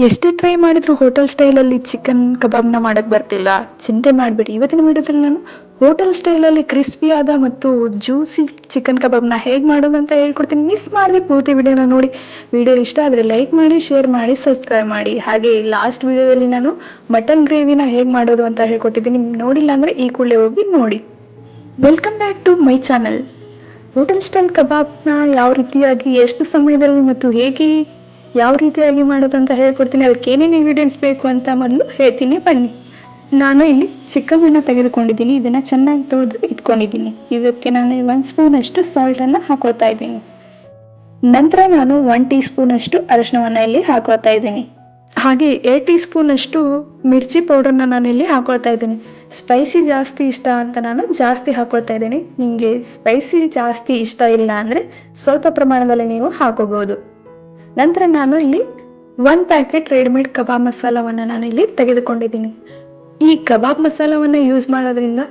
ಎಷ್ಟೇ ಟ್ರೈ ಮಾಡಿದ್ರು ಹೋಟೆಲ್ ಸ್ಟೈಲಲ್ಲಿ ಚಿಕನ್ ಕಬಾಬ್ನ ಮಾಡಕ್ ಬರ್ತಿಲ್ಲ. ಚಿಂತೆ ಮಾಡಬೇಡಿ, ಇವತ್ತಿನ ವಿಡಿಯೋದಲ್ಲಿ ನಾನು ಹೋಟೆಲ್ ಸ್ಟೈಲಲ್ಲಿ ಕ್ರಿಸ್ಪಿಯಾದ ಮತ್ತು ಜ್ಯೂಸಿ ಚಿಕನ್ ಕಬಾಬ್ನ ಹೇಗೆ ಮಾಡೋದು ಅಂತ ಹೇಳ್ಕೊಡ್ತೀನಿ. ಮಿಸ್ ಮಾಡದೆ ಪೂರ್ತಿ ವಿಡಿಯೋನ ನೋಡಿ. ವಿಡಿಯೋ ಇಷ್ಟ ಆದರೆ ಲೈಕ್ ಮಾಡಿ, ಶೇರ್ ಮಾಡಿ, ಸಬ್ಸ್ಕ್ರೈಬ್ ಮಾಡಿ. ಹಾಗೆ ಲಾಸ್ಟ್ ವಿಡಿಯೋದಲ್ಲಿ ನಾನು ಮಟನ್ ಗ್ರೇವಿನ ಹೇಗೆ ಮಾಡೋದು ಅಂತ ಹೇಳ್ಕೊಟ್ಟಿದ್ದೀನಿ. ನೋಡಿಲ್ಲ ಅಂದರೆ ಈ ಕೂಡಲೇ ಹೋಗಿ ನೋಡಿ. Welcome back to my channel. Hotel style ಕಬಾಬ್ನ ಯಾವ ರೀತಿಯಾಗಿ, ಎಷ್ಟು ಸಮಯದಲ್ಲಿ ಮತ್ತು ಹೇಗೆ ಯಾವ ರೀತಿಯಾಗಿ ಮಾಡೋದು ಅಂತ ಹೇಳ್ಕೊಡ್ತೀನಿ. ಅದಕ್ಕೆ ಏನೇನು ಇಂಗ್ರೀಡಿಯೆಂಟ್ಸ್ ಬೇಕು ಅಂತ ಮೊದಲು ಹೇಳ್ತೀನಿ, ಬನ್ನಿ. ನಾನು ಇಲ್ಲಿ ಚಿಕನನ್ನು ತೆಗೆದುಕೊಂಡಿದ್ದೀನಿ. ಇದನ್ನು ಚೆನ್ನಾಗಿ ತೊಳೆದು ಇಟ್ಕೊಂಡಿದ್ದೀನಿ. ಇದಕ್ಕೆ ನಾನು 1 ಸ್ಪೂನಷ್ಟು ಸಾಲ್ಟನ್ನು ಹಾಕೊಳ್ತಾ ಇದ್ದೀನಿ. ನಂತರ ನಾನು 1 ಟೀ ಸ್ಪೂನಷ್ಟು ಅರಿಶಿನವನ್ನು ಇಲ್ಲಿ ಹಾಕೊಳ್ತಾ ಇದ್ದೀನಿ. ಹಾಗೆ 2 ಟೀ ಸ್ಪೂನಷ್ಟು ಮಿರ್ಚಿ ಪೌಡರ್ನ ನಾನು ಇಲ್ಲಿ ಹಾಕೊಳ್ತಾ ಇದ್ದೀನಿ. ಸ್ಪೈಸಿ ಜಾಸ್ತಿ ಇಷ್ಟ ಅಂತ ನಾನು ಜಾಸ್ತಿ ಹಾಕೊಳ್ತಾ ಇದ್ದೀನಿ. ನಿಮಗೆ ಸ್ಪೈಸಿ ಜಾಸ್ತಿ ಇಷ್ಟ ಇಲ್ಲ ಅಂದರೆ ಸ್ವಲ್ಪ ಪ್ರಮಾಣದಲ್ಲಿ ನೀವು ಹಾಕೋಬಹುದು. ನಂತರ ನಾನು ಇಲ್ಲಿ 1 ಪ್ಯಾಕೆಟ್ ರೆಡಿಮೇಡ್ ಕಬಾಬ್ ಮಸಾಲವನ್ನು ನಾನು ಇಲ್ಲಿ ತೆಗೆದುಕೊಂಡಿದ್ದೀನಿ. ಈ ಕಬಾಬ್ ಮಸಾಲವನ್ನು ಯೂಸ್ ಮಾಡೋದ್ರಿಂದ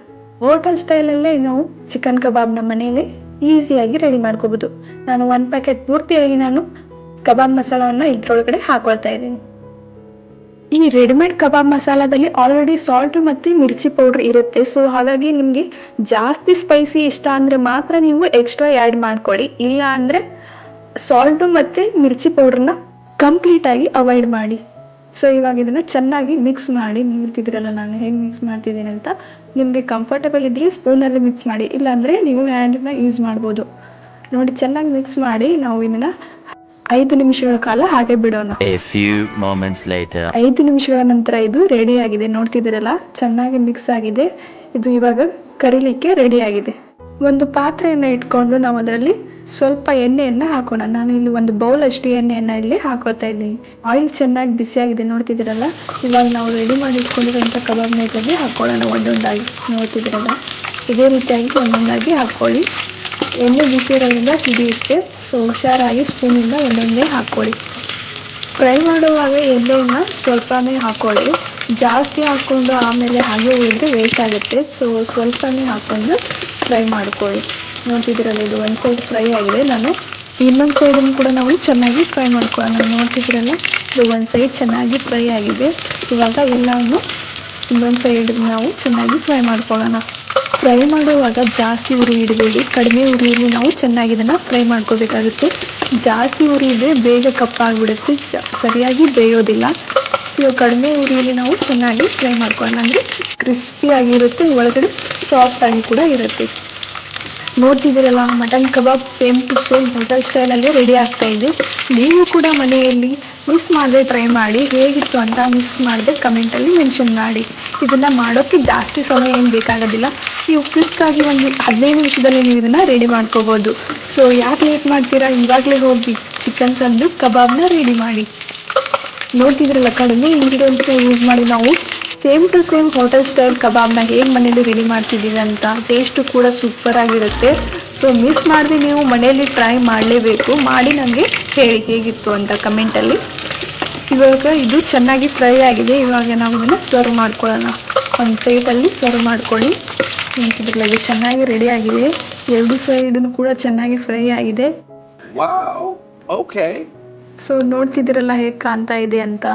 ಹೋಟೆಲ್ ಸ್ಟೈಲಲ್ಲೇ ನಾವು ಚಿಕನ್ ಕಬಾಬ್ನ ಮನೆಯಲ್ಲಿ ಈಸಿಯಾಗಿ ರೆಡಿ ಮಾಡ್ಕೋಬಹುದು. ನಾನು 1 ಪ್ಯಾಕೆಟ್ ಪೂರ್ತಿಯಾಗಿ ನಾನು ಕಬಾಬ್ ಮಸಾಲವನ್ನು ಇದ್ರೊಳಗಡೆ ಹಾಕೊಳ್ತಾ ಇದ್ದೀನಿ. ಈ ರೆಡಿಮೇಡ್ ಕಬಾಬ್ ಮಸಾಲದಲ್ಲಿ ಆಲ್ರೆಡಿ ಸಾಲ್ಟ್ ಮತ್ತು ಮಿರ್ಚಿ ಪೌಡರ್ ಇರುತ್ತೆ. ಸೊ ಹಾಗಾಗಿ ನಿಮಗೆ ಜಾಸ್ತಿ ಸ್ಪೈಸಿ ಇಷ್ಟ ಅಂದರೆ ಮಾತ್ರ ನೀವು ಎಕ್ಸ್ಟ್ರಾ ಆ್ಯಡ್ ಮಾಡ್ಕೊಳ್ಳಿ. ಇಲ್ಲ ಅಂದರೆ ಸಾಲ್ಟು ಮತ್ತು ಮಿರ್ಚಿ ಪೌಡ್ರನ್ನ ಕಂಪ್ಲೀಟಾಗಿ ಅವಾಯ್ಡ್ ಮಾಡಿ. ಸೊ ಇವಾಗ ಇದನ್ನು ಚೆನ್ನಾಗಿ ಮಿಕ್ಸ್ ಮಾಡಿ. ನೋಡ್ತಿದ್ದೀರಲ್ಲ ನಾನು ಹೇಗೆ ಮಿಕ್ಸ್ ಮಾಡ್ತಿದ್ದೀನಿ ಅಂತ. ನಿಮಗೆ ಕಂಫರ್ಟಬಲ್ ಇದ್ದರೆ ಸ್ಪೂನಲ್ಲಿ ಮಿಕ್ಸ್ ಮಾಡಿ, ಇಲ್ಲಾಂದರೆ ನೀವು ಹ್ಯಾಂಡನ್ನ ಯೂಸ್ ಮಾಡ್ಬೋದು. ನೋಡಿ, ಚೆನ್ನಾಗಿ ಮಿಕ್ಸ್ ಮಾಡಿ ನಾವು ಇದನ್ನು 5 ನಿಮಿಷಗಳ ಕಾಲ ಹಾಗೆ ಬಿಡೋಣ. 5 ನಿಮಿಷಗಳ ನಂತರ ಇದು ರೆಡಿ ಆಗಿದೆ. ನೋಡ್ತಿದ್ದೀರಲ್ಲ, ಚೆನ್ನಾಗಿ ಮಿಕ್ಸ್ ಆಗಿದೆ. ಇದು ಇವಾಗ ಕರಿಲಿಕ್ಕೆ ರೆಡಿ ಆಗಿದೆ. ಒಂದು ಪಾತ್ರೆಯನ್ನು ಇಟ್ಕೊಂಡು ನಾವು ಅದರಲ್ಲಿ ಸ್ವಲ್ಪ ಎಣ್ಣೆಯನ್ನು ಹಾಕೋಣ. ನಾನು ಇಲ್ಲಿ 1 ಬೌಲ್ ಅಷ್ಟು ಎಣ್ಣೆಯನ್ನು ಇಲ್ಲಿ ಹಾಕೋತಾ ಇದ್ದೀನಿ. ಆಯಿಲ್ ಚೆನ್ನಾಗಿ ಬಿಸಿಯಾಗಿದೆ, ನೋಡ್ತಿದ್ದೀರಲ್ಲ. ಇವಾಗ ನಾವು ರೆಡಿ ಮಾಡಿ ಇಟ್ಕೊಂಡಿರೋಂಥ ಕಬಾಬ್ನ ಇದರಲ್ಲಿ ಹಾಕೊಳ್ಳೋಣ ಒಂದೊಂದಾಗಿ. ನೋಡ್ತಿದ್ದೀರಲ್ಲ, ಇದೇ ರೀತಿಯಾಗಿ ಒಂದೊಂದಾಗಿ ಹಾಕ್ಕೊಳ್ಳಿ. ಎಣ್ಣೆ ಬಿಸಿ ಇರೋದ್ರಿಂದ ಹಿಡಿಯುತ್ತೆ. ಸೊ ಹುಷಾರಾಗಿ ಸ್ಪೂನಿಂದ ಒಂದೊಂದೇ ಹಾಕ್ಕೊಳ್ಳಿ. ಫ್ರೈ ಮಾಡುವಾಗ ಎಣ್ಣೆಯನ್ನು ಸ್ವಲ್ಪನೇ ಹಾಕ್ಕೊಳ್ಳಿ. ಜಾಸ್ತಿ ಹಾಕ್ಕೊಂಡು ಆಮೇಲೆ ಹಾಗೆ ಉಳಿದ್ರೆ ವೇಸ್ಟ್ ಆಗುತ್ತೆ. ಸೊ ಸ್ವಲ್ಪನೇ ಹಾಕ್ಕೊಂಡು ಫ್ರೈ ಮಾಡ್ಕೊಳ್ಳಿ. ನೋಡ್ತಿದ್ದೀರಲ್ಲ, ಇದು 1 ಸೈಡ್ ಫ್ರೈ ಆಗಿದೆ. ನಾನು ಇನ್ನೊಂದು ಸೈಡನ್ನು ಕೂಡ ನಾವು ಚೆನ್ನಾಗಿ ಫ್ರೈ ಮಾಡ್ಕೊಳ್ಳೋಣ. ನೋಡ್ತಿದ್ದೀರಲ್ಲ, ಇದು 1 ಸೈಡ್ ಚೆನ್ನಾಗಿ ಫ್ರೈ ಆಗಿದೆ. ಇವಾಗ ಎಲ್ಲವನ್ನು ಇನ್ನೊಂದು ಸೈಡ್ ನಾವು ಚೆನ್ನಾಗಿ ಫ್ರೈ ಮಾಡ್ಕೊಳ್ಳೋಣ. ಫ್ರೈ ಮಾಡುವಾಗ ಜಾಸ್ತಿ ಉರಿ ಇಡಬೇಡಿ, ಕಡಿಮೆ ಉರಿಯಲ್ಲಿ ನಾವು ಚೆನ್ನಾಗಿ ಇದನ್ನು ಫ್ರೈ ಮಾಡ್ಕೋಬೇಕಾಗುತ್ತೆ. ಜಾಸ್ತಿ ಉರಿ ಇದ್ದರೆ ಬೇಗ ಕಪ್ಪಾಗಿಬಿಡುತ್ತೆ, ಸರಿಯಾಗಿ ಬೇಯೋದಿಲ್ಲ. ಇವಾಗ ಕಡಿಮೆ ಉರಿಯಲ್ಲಿ ನಾವು ಚೆನ್ನಾಗಿ ಫ್ರೈ ಮಾಡ್ಕೊಳ್ಳೋಣ. ಅಂದರೆ ಕ್ರಿಸ್ಪಿಯಾಗಿರುತ್ತೆ, ಒಳಗಡೆ ಸಾಫ್ಟಾಗಿ ಕೂಡ ಇರುತ್ತೆ. ನೋಡ್ತಿದ್ದೀರಲ್ಲ, mutton kebab same to same hotel ಸ್ಟೈಲಲ್ಲಿ ರೆಡಿ ಆಗ್ತಾ ಇದೆ. ನೀವು ಕೂಡ ಮನೆಯಲ್ಲಿ ಮಿಸ್ ಮಾಡದೆ ಟ್ರೈ ಮಾಡಿ. ಹೇಗಿತ್ತು ಅಂತ ಮಿಸ್ ಮಾಡದೆ ಕಮೆಂಟಲ್ಲಿ ಮೆನ್ಷನ್ ಮಾಡಿ. ಇದನ್ನು ಮಾಡೋಕ್ಕೆ ಜಾಸ್ತಿ ಸಮಯ ಏನು ಬೇಕಾಗೋದಿಲ್ಲ. ನೀವು ಕ್ವಿಕ್ಕಾಗಿ ಒಂದು 15 ನಿಮಿಷದಲ್ಲಿ ನೀವು ಇದನ್ನು ರೆಡಿ ಮಾಡ್ಕೋಬೋದು. ಸೊ ಯಾಕೆ ಲೇಟ್ ಮಾಡ್ತೀರಾ, ಇವಾಗಲೇ ಹೋಗಿ ಚಿಕನ್ ತಂದು ಕಬಾಬ್ನ ರೆಡಿ ಮಾಡಿ. ನೋಡ್ತಿದ್ರಲ್ಲ, ಕಡಿಮೆ ಇಂಗ್ರೀಡಿಯೆಂಟ್ಸ್ನ ಯೂಸ್ ಮಾಡಿ ನಾವು same to same hotel style ಕಬಾಬ್ನ ಹೇಗೆ ಮನೇಲಿ ರೆಡಿ ಮಾಡ್ತಿದ್ದೀವಿ ಅಂತ. ಟೇಸ್ಟು ಕೂಡ ಸೂಪರ್ ಆಗಿರುತ್ತೆ. ಸೊ ಮಿಸ್ ಮಾಡದೆ ನೀವು ಮನೆಯಲ್ಲಿ ಟ್ರೈ ಮಾಡಲೇಬೇಕು. ಮಾಡಿ ನನಗೆ ಹೇಳಿ ಹೇಗಿತ್ತು ಅಂತ ಕಮೆಂಟಲ್ಲಿ. ಇವಾಗ ಇದು ಚೆನ್ನಾಗಿ ಫ್ರೈ ಆಗಿದೆ. ಇವಾಗ ನಾವು ಇದನ್ನು ಸರ್ವ್ ಮಾಡ್ಕೊಳ್ಳೋಣ. ಒಂದು ಪ್ಲೇಟಲ್ಲಿ ಸರ್ವ್ ಮಾಡ್ಕೊಳ್ಳಿ. ನೋಡ್ತಿದ್ರಲ್ಲ, ಇದು ಚೆನ್ನಾಗಿ ರೆಡಿ ಆಗಿದೆ. 2 ಸೈಡನ್ನು ಕೂಡ ಚೆನ್ನಾಗಿ ಫ್ರೈ ಆಗಿದೆ. ಸೊ ನೋಡ್ತಿದ್ದೀರಲ್ಲ ಹೇಗೆ ಕಾಣ್ತಾ ಇದೆ ಅಂತ.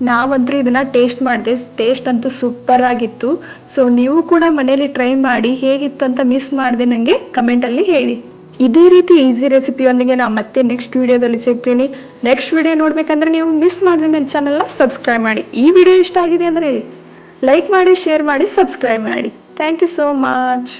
ನಾವಂತೂ ಇದನ್ನು ಟೇಸ್ಟ್ ಮಾಡಿದೆ. ಟೇಸ್ಟ್ ಅಂತೂ ಸೂಪರ್ ಆಗಿತ್ತು. ಸೊ ನೀವು ಕೂಡ ಮನೇಲಿ ಟ್ರೈ ಮಾಡಿ. ಹೇಗಿತ್ತು ಅಂತ ಮಿಸ್ ಮಾಡದೆ ನನಗೆ ಕಮೆಂಟಲ್ಲಿ ಹೇಳಿ. ಇದೇ ರೀತಿ ಈಸಿ ರೆಸಿಪಿಯೊಂದಿಗೆ ನಾನು ಮತ್ತೆ ನೆಕ್ಸ್ಟ್ ವಿಡಿಯೋದಲ್ಲಿ ಸಿಗ್ತೀನಿ. ನೆಕ್ಸ್ಟ್ ವಿಡಿಯೋ ನೋಡಬೇಕಂದ್ರೆ ನೀವು ಮಿಸ್ ಮಾಡದೆ ನನ್ನ ಚಾನಲ್ನ ಸಬ್ಸ್ಕ್ರೈಬ್ ಮಾಡಿ. ಈ ವಿಡಿಯೋ ಇಷ್ಟ ಆಗಿದೆ ಅಂದರೆ ಲೈಕ್ ಮಾಡಿ, ಶೇರ್ ಮಾಡಿ, ಸಬ್ಸ್ಕ್ರೈಬ್ ಮಾಡಿ. Thank you so much.